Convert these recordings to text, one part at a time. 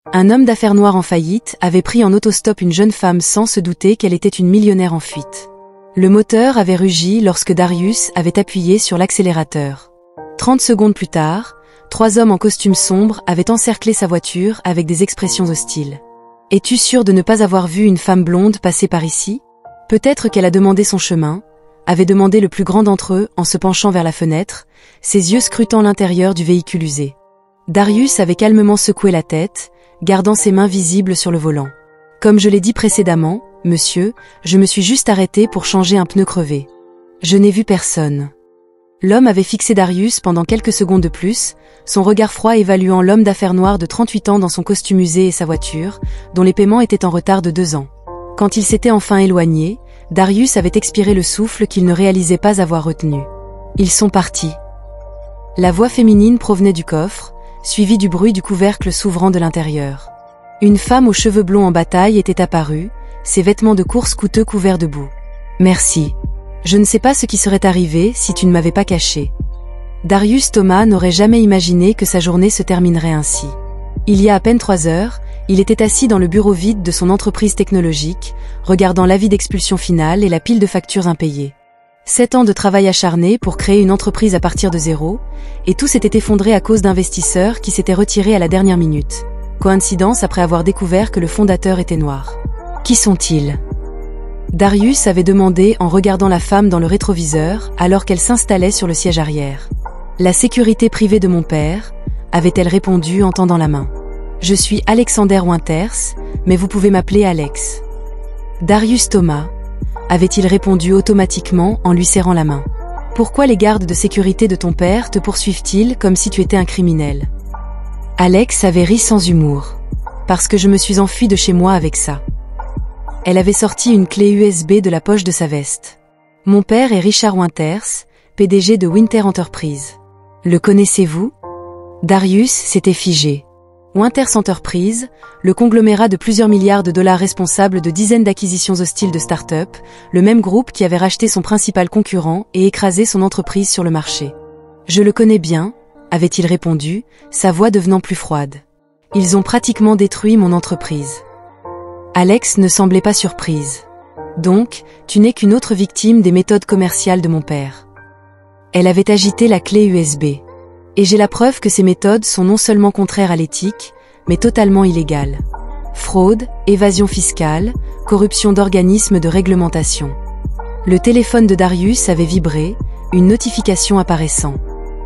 Un homme d'affaires noir en faillite avait pris en autostop une jeune femme sans se douter qu'elle était une millionnaire en fuite. Le moteur avait rugi lorsque Darius avait appuyé sur l'accélérateur. 30 secondes plus tard, 3 hommes en costume sombre avaient encerclé sa voiture avec des expressions hostiles. « Es-tu sûr de ne pas avoir vu une femme blonde passer par ici ? Peut-être qu'elle a demandé son chemin », avait demandé le plus grand d'entre eux en se penchant vers la fenêtre, ses yeux scrutant l'intérieur du véhicule usé. Darius avait calmement secoué la tête, gardant ses mains visibles sur le volant. « Comme je l'ai dit précédemment, monsieur, je me suis juste arrêté pour changer un pneu crevé. Je n'ai vu personne. » L'homme avait fixé Darius pendant quelques secondes de plus, son regard froid évaluant l'homme d'affaires noir de 38 ans dans son costume usé et sa voiture, dont les paiements étaient en retard de 2 ans. Quand il s'était enfin éloigné, Darius avait expiré le souffle qu'il ne réalisait pas avoir retenu. « Ils sont partis. » La voix féminine provenait du coffre, suivie du bruit du couvercle s'ouvrant de l'intérieur. Une femme aux cheveux blonds en bataille était apparue, ses vêtements de course coûteux couverts de boue. « Merci. Je ne sais pas ce qui serait arrivé si tu ne m'avais pas caché. » Darius Thomas n'aurait jamais imaginé que sa journée se terminerait ainsi. Il y a à peine 3 heures, il était assis dans le bureau vide de son entreprise technologique, regardant l'avis d'expulsion finale et la pile de factures impayées. 7 ans de travail acharné pour créer une entreprise à partir de zéro, et tout s'était effondré à cause d'investisseurs qui s'étaient retirés à la dernière minute. Coïncidence après avoir découvert que le fondateur était noir. Qui sont-ils ? Darius avait demandé en regardant la femme dans le rétroviseur alors qu'elle s'installait sur le siège arrière. La sécurité privée de mon père, avait-elle répondu en tendant la main. Je suis Alexander Winters, mais vous pouvez m'appeler Alex. Darius Thomas, avait-il répondu automatiquement en lui serrant la main. Pourquoi les gardes de sécurité de ton père te poursuivent-ils comme si tu étais un criminel? Alex avait ri sans humour. Parce que je me suis enfui de chez moi avec ça. Elle avait sorti une clé USB de la poche de sa veste. Mon père est Richard Winters, PDG de Winter Enterprise. Le connaissez-vous? Darius s'était figé. Winters Enterprise, le conglomérat de plusieurs milliards de dollars responsable de dizaines d'acquisitions hostiles de start-up, le même groupe qui avait racheté son principal concurrent et écrasé son entreprise sur le marché. Je le connais bien, avait-il répondu, sa voix devenant plus froide. Ils ont pratiquement détruit mon entreprise. Alex ne semblait pas surprise. Donc, tu n'es qu'une autre victime des méthodes commerciales de mon père. Elle avait agité la clé USB. Et j'ai la preuve que ces méthodes sont non seulement contraires à l'éthique, mais totalement illégales. Fraude, évasion fiscale, corruption d'organismes de réglementation. Le téléphone de Darius avait vibré, une notification apparaissant.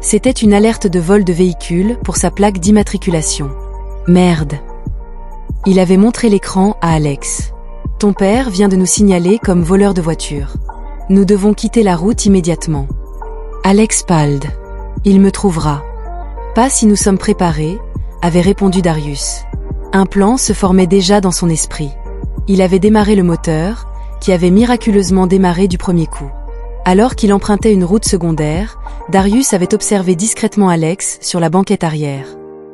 C'était une alerte de vol de véhicule pour sa plaque d'immatriculation. Merde. Il avait montré l'écran à Alex. Ton père vient de nous signaler comme voleur de voiture. Nous devons quitter la route immédiatement. Alex Pald. Il me trouvera. Pas si nous sommes préparés, avait répondu Darius. Un plan se formait déjà dans son esprit. Il avait démarré le moteur, qui avait miraculeusement démarré du premier coup. Alors qu'il empruntait une route secondaire, Darius avait observé discrètement Alex sur la banquette arrière.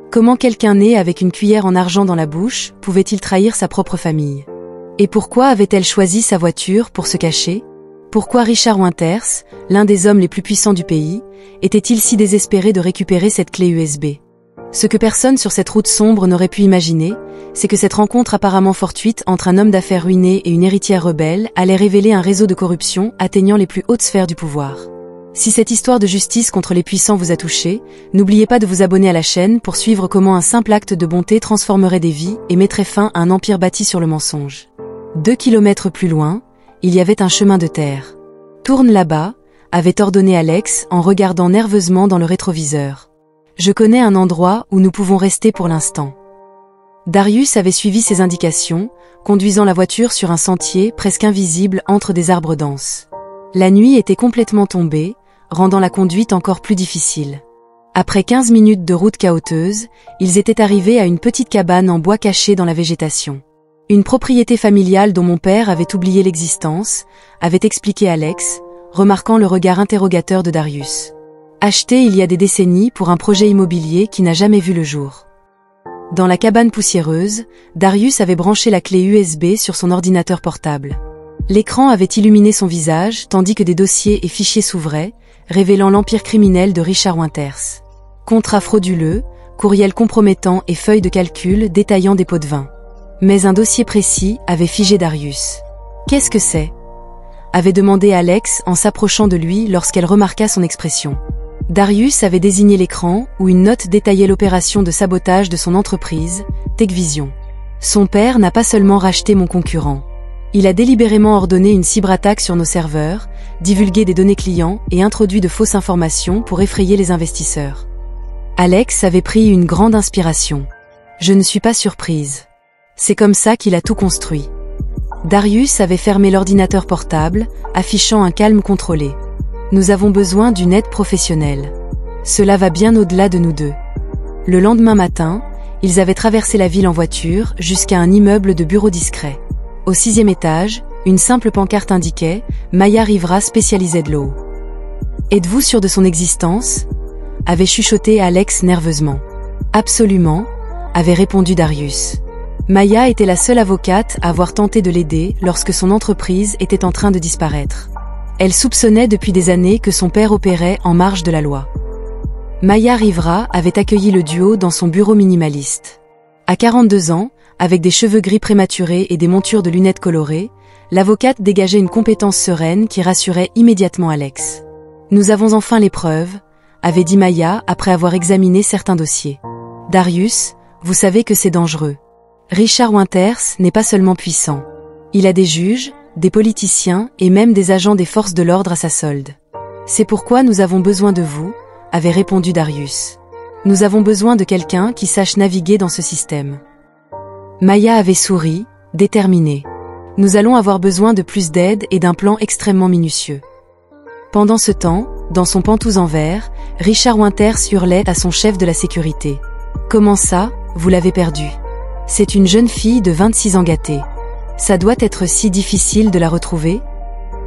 Comment quelqu'un né avec une cuillère en argent dans la bouche pouvait-il trahir sa propre famille? Et pourquoi avait-elle choisi sa voiture pour se cacher? Pourquoi Richard Winters, l'un des hommes les plus puissants du pays, était-il si désespéré de récupérer cette clé USB? Ce que personne sur cette route sombre n'aurait pu imaginer, c'est que cette rencontre apparemment fortuite entre un homme d'affaires ruiné et une héritière rebelle allait révéler un réseau de corruption atteignant les plus hautes sphères du pouvoir. Si cette histoire de justice contre les puissants vous a touché, n'oubliez pas de vous abonner à la chaîne pour suivre comment un simple acte de bonté transformerait des vies et mettrait fin à un empire bâti sur le mensonge. 2 kilomètres plus loin, il y avait un chemin de terre. « Tourne là-bas », avait ordonné Alex en regardant nerveusement dans le rétroviseur. « Je connais un endroit où nous pouvons rester pour l'instant. » Darius avait suivi ses indications, conduisant la voiture sur un sentier presque invisible entre des arbres denses. La nuit était complètement tombée, rendant la conduite encore plus difficile. Après 15 minutes de route chaoteuse, ils étaient arrivés à une petite cabane en bois cachée dans la végétation. Une propriété familiale dont mon père avait oublié l'existence, avait expliqué Alex, remarquant le regard interrogateur de Darius. Acheté il y a des décennies pour un projet immobilier qui n'a jamais vu le jour. Dans la cabane poussiéreuse, Darius avait branché la clé USB sur son ordinateur portable. L'écran avait illuminé son visage tandis que des dossiers et fichiers s'ouvraient, révélant l'empire criminel de Richard Winters. Contrats frauduleux, courriels compromettants et feuilles de calcul détaillant des pots de vin. Mais un dossier précis avait figé Darius. « Qu'est-ce que c'est ?» avait demandé Alex en s'approchant de lui lorsqu'elle remarqua son expression. Darius avait désigné l'écran où une note détaillait l'opération de sabotage de son entreprise, Techvision. Son père n'a pas seulement racheté mon concurrent. Il a délibérément ordonné une cyberattaque sur nos serveurs, divulgué des données clients et introduit de fausses informations pour effrayer les investisseurs. Alex avait pris une grande inspiration. Je ne suis pas surprise. C'est comme ça qu'il a tout construit. Darius avait fermé l'ordinateur portable, affichant un calme contrôlé. Nous avons besoin d'une aide professionnelle. Cela va bien au-delà de nous deux. Le lendemain matin, ils avaient traversé la ville en voiture jusqu'à un immeuble de bureaux discret. Au 6e étage, une simple pancarte indiquait « Maya Rivera spécialisée de l'eau ». « Êtes-vous sûr de son existence ?» avait chuchoté Alex nerveusement. « Absolument », avait répondu Darius. Maya était la seule avocate à avoir tenté de l'aider lorsque son entreprise était en train de disparaître. Elle soupçonnait depuis des années que son père opérait en marge de la loi. Maya Rivera avait accueilli le duo dans son bureau minimaliste. À 42 ans, avec des cheveux gris prématurés et des montures de lunettes colorées, l'avocate dégageait une compétence sereine qui rassurait immédiatement Alex. « Nous avons enfin les preuves », avait dit Maya après avoir examiné certains dossiers. « Darius, vous savez que c'est dangereux. Richard Winters n'est pas seulement puissant. Il a des juges, des politiciens et même des agents des forces de l'ordre à sa solde. C'est pourquoi nous avons besoin de vous, avait répondu Darius. Nous avons besoin de quelqu'un qui sache naviguer dans ce système. Maya avait souri, déterminée. Nous allons avoir besoin de plus d'aide et d'un plan extrêmement minutieux. Pendant ce temps, dans son pantouse en verre, Richard Winters hurlait à son chef de la sécurité. « Comment ça, vous l'avez perdu ? C'est une jeune fille de 26 ans gâtée. Ça doit être si difficile de la retrouver ?»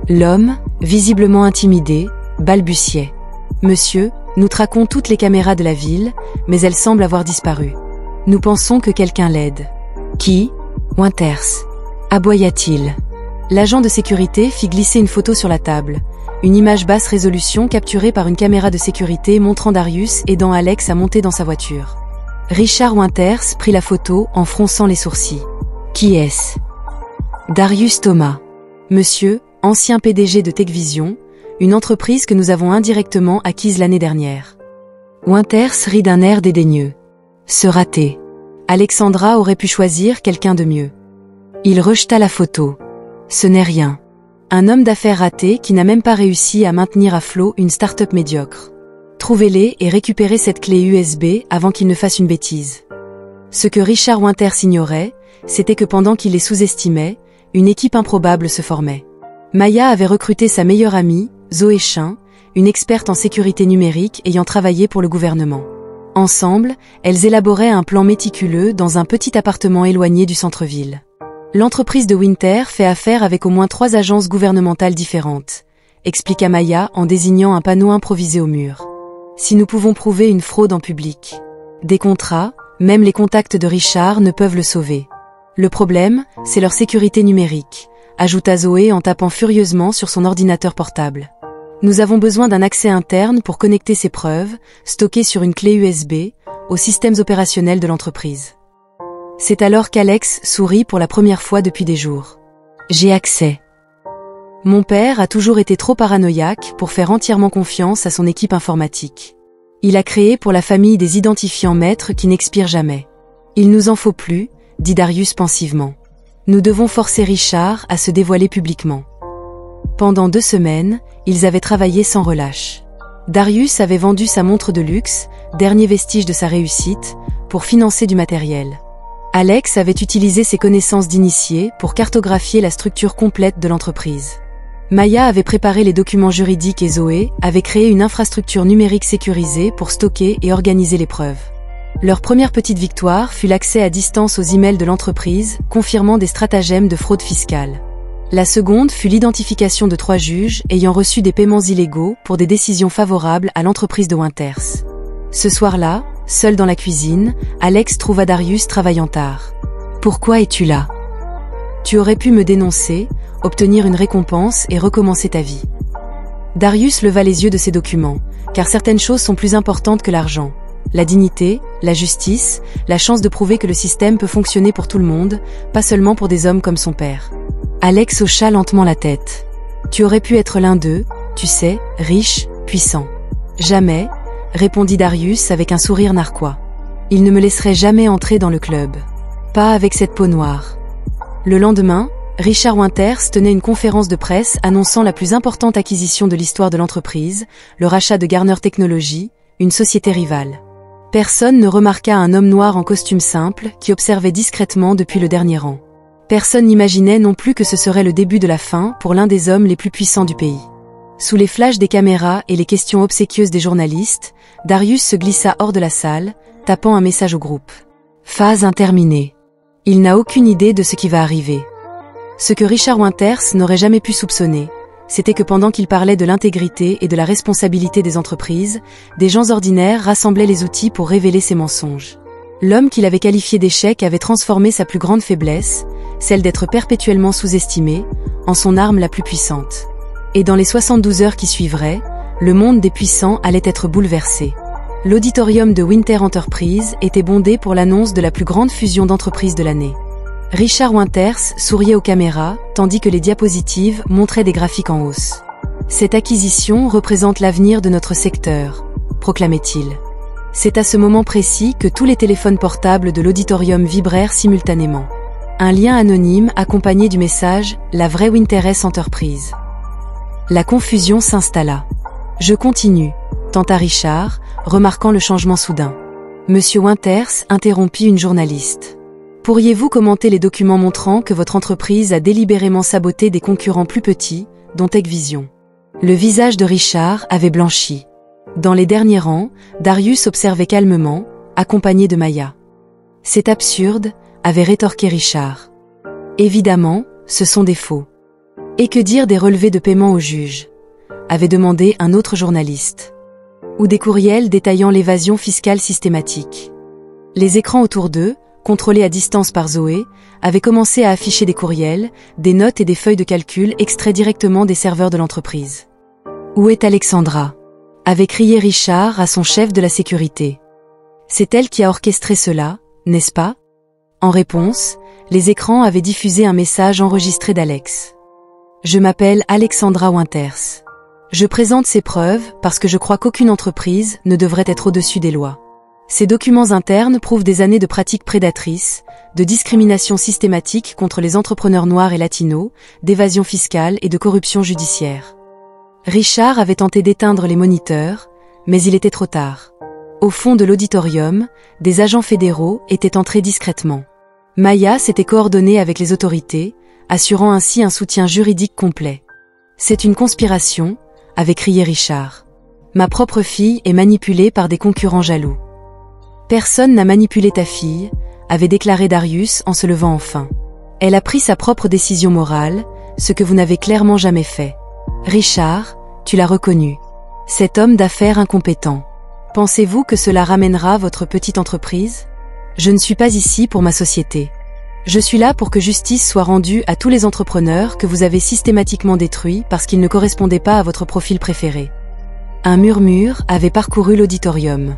L'homme, visiblement intimidé, balbutiait. « Monsieur, nous traquons toutes les caméras de la ville, mais elles semblent avoir disparu. Nous pensons que quelqu'un l'aide. »« Qui ? » Winters. Aboya-t-il. L'agent de sécurité fit glisser une photo sur la table. Une image basse résolution capturée par une caméra de sécurité montrant Darius aidant Alex à monter dans sa voiture. Richard Winters prit la photo en fronçant les sourcils. « Qui est-ce » ? Darius Thomas. Monsieur, ancien PDG de Techvision, une entreprise que nous avons indirectement acquise l'année dernière. Winters rit d'un air dédaigneux. Se rater. Alexandra aurait pu choisir quelqu'un de mieux. Il rejeta la photo. Ce n'est rien. Un homme d'affaires raté qui n'a même pas réussi à maintenir à flot une start-up médiocre. Trouvez-les et récupérez cette clé USB avant qu'il ne fasse une bêtise. Ce que Richard Winters ignorait, c'était que pendant qu'il les sous-estimait, une équipe improbable se formait. Maya avait recruté sa meilleure amie, Zoé Chin, une experte en sécurité numérique ayant travaillé pour le gouvernement. Ensemble, elles élaboraient un plan méticuleux dans un petit appartement éloigné du centre-ville. L'entreprise de Winter fait affaire avec au moins 3 agences gouvernementales différentes, expliqua Maya en désignant un panneau improvisé au mur. Si nous pouvons prouver une fraude en public. Des contrats, même les contacts de Richard ne peuvent le sauver. Le problème, c'est leur sécurité numérique, ajouta Zoé en tapant furieusement sur son ordinateur portable. Nous avons besoin d'un accès interne pour connecter ces preuves, stockées sur une clé USB, aux systèmes opérationnels de l'entreprise. C'est alors qu'Alex sourit pour la première fois depuis des jours. J'ai accès. Mon père a toujours été trop paranoïaque pour faire entièrement confiance à son équipe informatique. Il a créé pour la famille des identifiants maîtres qui n'expirent jamais. Il nous en faut plus, dit Darius pensivement. Nous devons forcer Richard à se dévoiler publiquement. Pendant 2 semaines, ils avaient travaillé sans relâche. Darius avait vendu sa montre de luxe, dernier vestige de sa réussite, pour financer du matériel. Alex avait utilisé ses connaissances d'initié pour cartographier la structure complète de l'entreprise. Maya avait préparé les documents juridiques et Zoé avait créé une infrastructure numérique sécurisée pour stocker et organiser les preuves. Leur première petite victoire fut l'accès à distance aux emails de l'entreprise, confirmant des stratagèmes de fraude fiscale. La seconde fut l'identification de 3 juges ayant reçu des paiements illégaux pour des décisions favorables à l'entreprise de Winters. Ce soir-là, seul dans la cuisine, Alex trouva Darius travaillant tard. « Pourquoi es-tu là ? Tu aurais pu me dénoncer, obtenir une récompense et recommencer ta vie. » Darius leva les yeux de ses documents, car certaines choses sont plus importantes que l'argent, La dignité, la justice, la chance de prouver que le système peut fonctionner pour tout le monde, pas seulement pour des hommes comme son père. Alex hocha lentement la tête. Tu aurais pu être l'un d'eux, tu sais, riche, puissant. Jamais, répondit Darius avec un sourire narquois. Il ne me laisserait jamais entrer dans le club. Pas avec cette peau noire. Le lendemain, Richard Winters tenait une conférence de presse annonçant la plus importante acquisition de l'histoire de l'entreprise, le rachat de Garner Technology, une société rivale. Personne ne remarqua un homme noir en costume simple qui observait discrètement depuis le dernier rang. Personne n'imaginait non plus que ce serait le début de la fin pour l'un des hommes les plus puissants du pays. Sous les flashs des caméras et les questions obséquieuses des journalistes, Darius se glissa hors de la salle, tapant un message au groupe. Phase interminée. Il n'a aucune idée de ce qui va arriver. Ce que Richard Winters n'aurait jamais pu soupçonner, c'était que pendant qu'il parlait de l'intégrité et de la responsabilité des entreprises, des gens ordinaires rassemblaient les outils pour révéler ses mensonges. L'homme qu'il avait qualifié d'échec avait transformé sa plus grande faiblesse, celle d'être perpétuellement sous-estimé, en son arme la plus puissante. Et dans les 72 heures qui suivraient, le monde des puissants allait être bouleversé. L'auditorium de Winter Enterprises était bondé pour l'annonce de la plus grande fusion d'entreprises de l'année. Richard Winters souriait aux caméras, tandis que les diapositives montraient des graphiques en hausse. Cette acquisition représente l'avenir de notre secteur, proclamait-il. C'est à ce moment précis que tous les téléphones portables de l'auditorium vibrèrent simultanément. Un lien anonyme accompagné du message « La vraie Winters Enterprise ». La confusion s'installa. « Je continue », tenta Richard, remarquant le changement soudain. Monsieur Winters interrompit une journaliste. Pourriez-vous commenter les documents montrant que votre entreprise a délibérément saboté des concurrents plus petits, dont TechVision? Le visage de Richard avait blanchi. Dans les derniers rangs, Darius observait calmement, accompagné de Maya. C'est absurde, avait rétorqué Richard. Évidemment, ce sont des faux. Et que dire des relevés de paiement au juge? Avait demandé un autre journaliste. Ou des courriels détaillant l'évasion fiscale systématique. Les écrans autour d'eux, contrôlés à distance par Zoé, avaient commencé à afficher des courriels, des notes et des feuilles de calcul extraits directement des serveurs de l'entreprise. « Où est Alexandra ?» avait crié Richard à son chef de la sécurité. « C'est elle qui a orchestré cela, n'est-ce pas ?» En réponse, les écrans avaient diffusé un message enregistré d'Alex. « Je m'appelle Alexandra Winters. Je présente ces preuves parce que je crois qu'aucune entreprise ne devrait être au-dessus des lois. Ces documents internes prouvent des années de pratiques prédatrices, de discrimination systématique contre les entrepreneurs noirs et latinos, d'évasion fiscale et de corruption judiciaire. » Richard avait tenté d'éteindre les moniteurs, mais il était trop tard. Au fond de l'auditorium, des agents fédéraux étaient entrés discrètement. Maya s'était coordonnée avec les autorités, assurant ainsi un soutien juridique complet. « C'est une conspiration », avait crié Richard. « Ma propre fille est manipulée par des concurrents jaloux. » « Personne n'a manipulé ta fille », avait déclaré Darius en se levant enfin. « Elle a pris sa propre décision morale, ce que vous n'avez clairement jamais fait. Richard, tu l'as reconnu. Cet homme d'affaires incompétent. Pensez-vous que cela ramènera votre petite entreprise? Je ne suis pas ici pour ma société. Je suis là pour que justice soit rendue à tous les entrepreneurs que vous avez systématiquement détruits parce qu'ils ne correspondaient pas à votre profil préféré. » Un murmure avait parcouru l'auditorium.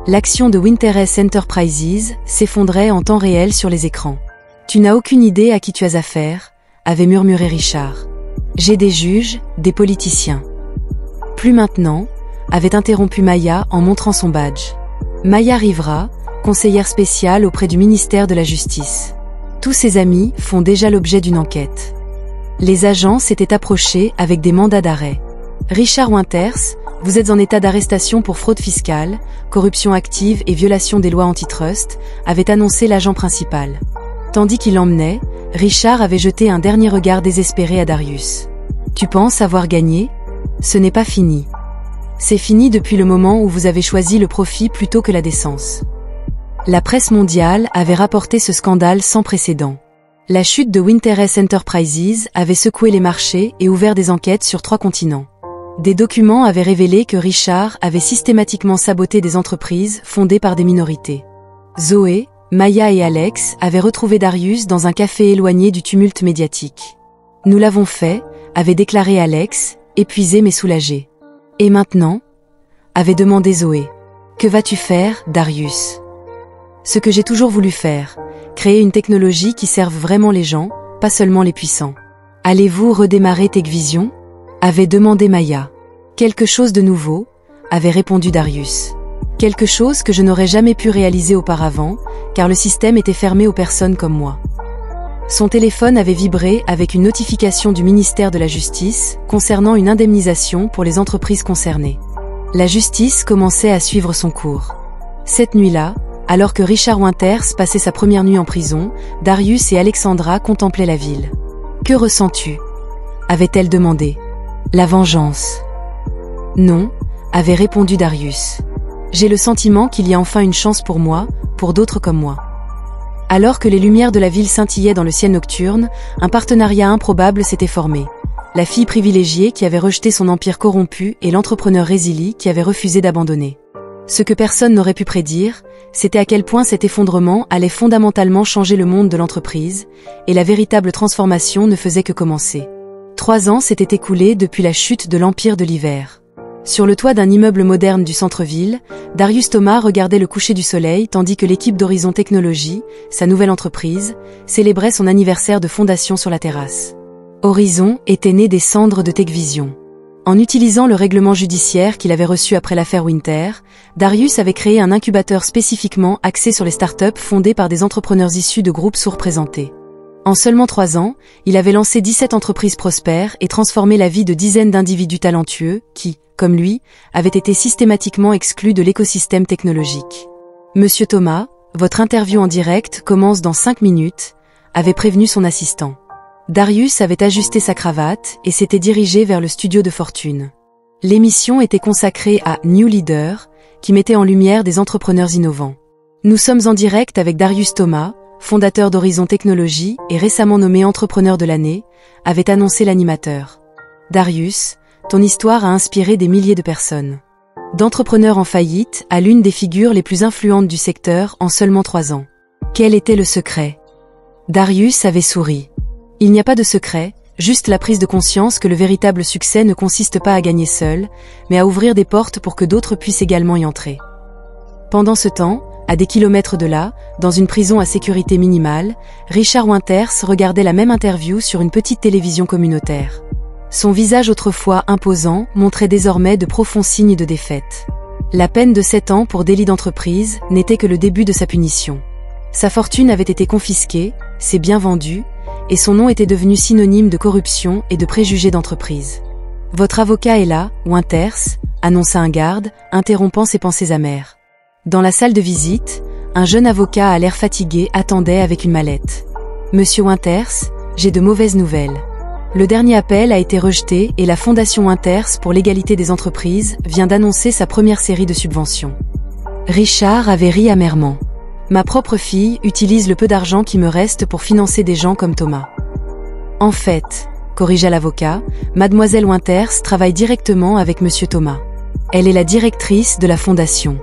L'action de Winters Enterprises s'effondrait en temps réel sur les écrans. « Tu n'as aucune idée à qui tu as affaire », avait murmuré Richard. « J'ai des juges, des politiciens. » « Plus maintenant », avait interrompu Maya en montrant son badge. Maya Rivera, conseillère spéciale auprès du ministère de la Justice. Tous ses amis font déjà l'objet d'une enquête. Les agents s'étaient approchés avec des mandats d'arrêt. « Richard Winters, vous êtes en état d'arrestation pour fraude fiscale, corruption active et violation des lois antitrust », avait annoncé l'agent principal. Tandis qu'il l'emmenait, Richard avait jeté un dernier regard désespéré à Darius. « Tu penses avoir gagné? Ce n'est pas fini. C'est fini depuis le moment où vous avez choisi le profit plutôt que la décence. » La presse mondiale avait rapporté ce scandale sans précédent. La chute de Winters Enterprises avait secoué les marchés et ouvert des enquêtes sur 3 continents. Des documents avaient révélé que Richard avait systématiquement saboté des entreprises fondées par des minorités. Zoé, Maya et Alex avaient retrouvé Darius dans un café éloigné du tumulte médiatique. « Nous l'avons fait », avait déclaré Alex, épuisé mais soulagé. « Et maintenant ?» avait demandé Zoé. « Que vas-tu faire, Darius? Ce que j'ai toujours voulu faire, créer une technologie qui serve vraiment les gens, pas seulement les puissants. Allez-vous redémarrer Techvision? Avait demandé Maya. Quelque chose de nouveau, avait répondu Darius. Quelque chose que je n'aurais jamais pu réaliser auparavant, car le système était fermé aux personnes comme moi. Son téléphone avait vibré avec une notification du ministère de la Justice concernant une indemnisation pour les entreprises concernées. La justice commençait à suivre son cours. Cette nuit-là, alors que Richard Winters passait sa première nuit en prison, Darius et Alexandra contemplaient la ville. « Que ressens-tu » avait-elle demandé. « La vengeance. »« Non » avait répondu Darius. « J'ai le sentiment qu'il y a enfin une chance pour moi, pour d'autres comme moi. » Alors que les lumières de la ville scintillaient dans le ciel nocturne, un partenariat improbable s'était formé. La fille privilégiée qui avait rejeté son empire corrompu et l'entrepreneur résili qui avait refusé d'abandonner. Ce que personne n'aurait pu prédire, c'était à quel point cet effondrement allait fondamentalement changer le monde de l'entreprise, et la véritable transformation ne faisait que commencer. 3 ans s'étaient écoulés depuis la chute de l'Empire de l'Hiver. Sur le toit d'un immeuble moderne du centre-ville, Darius Thomas regardait le coucher du soleil tandis que l'équipe d'Horizon Technologies, sa nouvelle entreprise, célébrait son anniversaire de fondation sur la terrasse. Horizon était né des cendres de Techvision. En utilisant le règlement judiciaire qu'il avait reçu après l'affaire Winter, Darius avait créé un incubateur spécifiquement axé sur les startups fondées par des entrepreneurs issus de groupes sous-représentés. En seulement 3 ans, il avait lancé 17 entreprises prospères et transformé la vie de dizaines d'individus talentueux qui, comme lui, avaient été systématiquement exclus de l'écosystème technologique. « Monsieur Thomas, votre interview en direct commence dans 5 minutes », avait prévenu son assistant. Darius avait ajusté sa cravate et s'était dirigé vers le studio de fortune. L'émission était consacrée à New Leader, qui mettait en lumière des entrepreneurs innovants. Nous sommes en direct avec Darius Thomas, fondateur d'Horizon Technologies et récemment nommé entrepreneur de l'année, avait annoncé l'animateur. Darius, ton histoire a inspiré des milliers de personnes. D'entrepreneur en faillite à l'une des figures les plus influentes du secteur en seulement 3 ans. Quel était le secret? Darius avait souri. Il n'y a pas de secret, juste la prise de conscience que le véritable succès ne consiste pas à gagner seul, mais à ouvrir des portes pour que d'autres puissent également y entrer. Pendant ce temps, à des kilomètres de là, dans une prison à sécurité minimale, Richard Winters regardait la même interview sur une petite télévision communautaire. Son visage autrefois imposant montrait désormais de profonds signes de défaite. La peine de 7 ans pour délit d'entreprise n'était que le début de sa punition. Sa fortune avait été confisquée, ses biens vendus, et son nom était devenu synonyme de corruption et de préjugés d'entreprise. « Votre avocat est là, Winters », annonça un garde, interrompant ses pensées amères. Dans la salle de visite, un jeune avocat à l'air fatigué attendait avec une mallette. « Monsieur Winters, j'ai de mauvaises nouvelles. Le dernier appel a été rejeté et la Fondation Winters pour l'égalité des entreprises vient d'annoncer sa première série de subventions. » Richard avait ri amèrement. Ma propre fille utilise le peu d'argent qui me reste pour financer des gens comme Thomas. En fait, corrigea l'avocat, Mademoiselle Winters travaille directement avec Monsieur Thomas. Elle est la directrice de la fondation.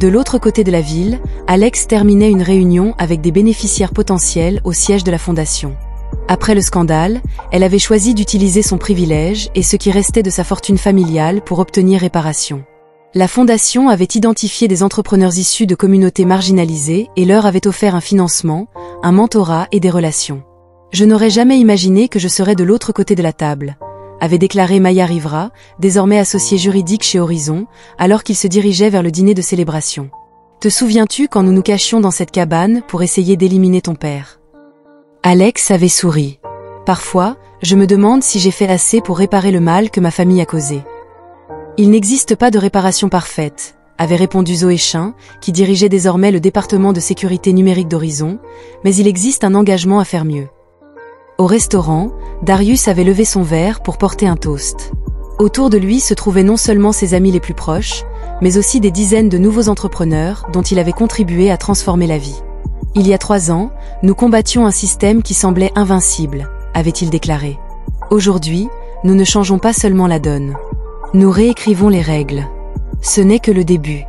De l'autre côté de la ville, Alex terminait une réunion avec des bénéficiaires potentiels au siège de la fondation. Après le scandale, elle avait choisi d'utiliser son privilège et ce qui restait de sa fortune familiale pour obtenir réparation. La fondation avait identifié des entrepreneurs issus de communautés marginalisées et leur avait offert un financement, un mentorat et des relations. « Je n'aurais jamais imaginé que je serais de l'autre côté de la table », avait déclaré Maya Rivera, désormais associée juridique chez Horizon, alors qu'il se dirigeait vers le dîner de célébration. « Te souviens-tu quand nous nous cachions dans cette cabane pour essayer d'éliminer ton père ?» Alex avait souri. « Parfois, je me demande si j'ai fait assez pour réparer le mal que ma famille a causé. » « Il n'existe pas de réparation parfaite, » avait répondu Zoé Chin, qui dirigeait désormais le département de sécurité numérique d'Horizon, mais il existe un engagement à faire mieux. Au restaurant, Darius avait levé son verre pour porter un toast. Autour de lui se trouvaient non seulement ses amis les plus proches, mais aussi des dizaines de nouveaux entrepreneurs dont il avait contribué à transformer la vie. « Il y a 3 ans, nous combattions un système qui semblait invincible, » avait-il déclaré. « Aujourd'hui, nous ne changeons pas seulement la donne. Nous réécrivons les règles. Ce n'est que le début. »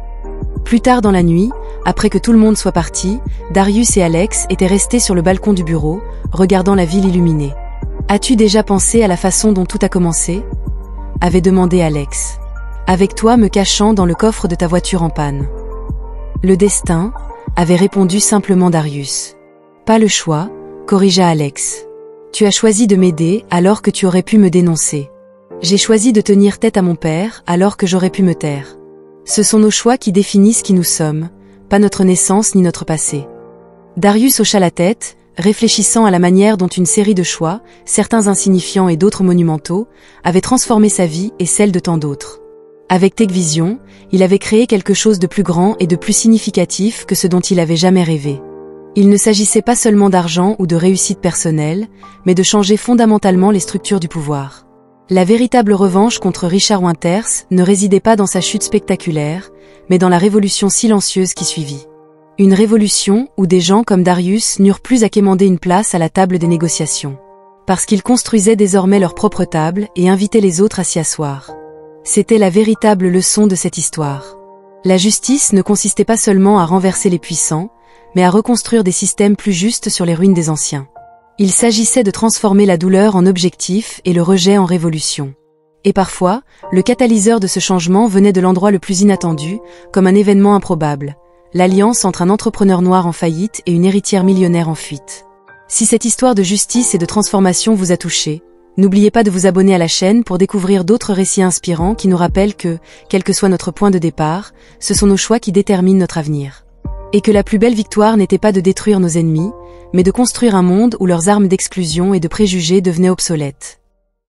Plus tard dans la nuit, après que tout le monde soit parti, Darius et Alex étaient restés sur le balcon du bureau, regardant la ville illuminée. « As-tu déjà pensé à la façon dont tout a commencé ?» avait demandé Alex. avec toi me cachant dans le coffre de ta voiture en panne. Le destin, avait répondu simplement Darius. Pas le choix, corrigea Alex. Tu as choisi de m'aider alors que tu aurais pu me dénoncer. J'ai choisi de tenir tête à mon père alors que j'aurais pu me taire. Ce sont nos choix qui définissent qui nous sommes, pas notre naissance ni notre passé. Darius hocha la tête, réfléchissant à la manière dont une série de choix, certains insignifiants et d'autres monumentaux, avaient transformé sa vie et celle de tant d'autres. Avec TechVision, il avait créé quelque chose de plus grand et de plus significatif que ce dont il avait jamais rêvé. Il ne s'agissait pas seulement d'argent ou de réussite personnelle, mais de changer fondamentalement les structures du pouvoir. La véritable revanche contre Richard Winters ne résidait pas dans sa chute spectaculaire, mais dans la révolution silencieuse qui suivit. Une révolution où des gens comme Darius n'eurent plus à quémander une place à la table des négociations. Parce qu'ils construisaient désormais leur propre table et invitaient les autres à s'y asseoir. C'était la véritable leçon de cette histoire. La justice ne consistait pas seulement à renverser les puissants, mais à reconstruire des systèmes plus justes sur les ruines des anciens. Il s'agissait de transformer la douleur en objectif et le rejet en révolution. Et parfois, le catalyseur de ce changement venait de l'endroit le plus inattendu, comme un événement improbable, l'alliance entre un entrepreneur noir en faillite et une héritière millionnaire en fuite. Si cette histoire de justice et de transformation vous a touché, n'oubliez pas de vous abonner à la chaîne pour découvrir d'autres récits inspirants qui nous rappellent que, quel que soit notre point de départ, ce sont nos choix qui déterminent notre avenir. Et que la plus belle victoire n'était pas de détruire nos ennemis, mais de construire un monde où leurs armes d'exclusion et de préjugés devenaient obsolètes.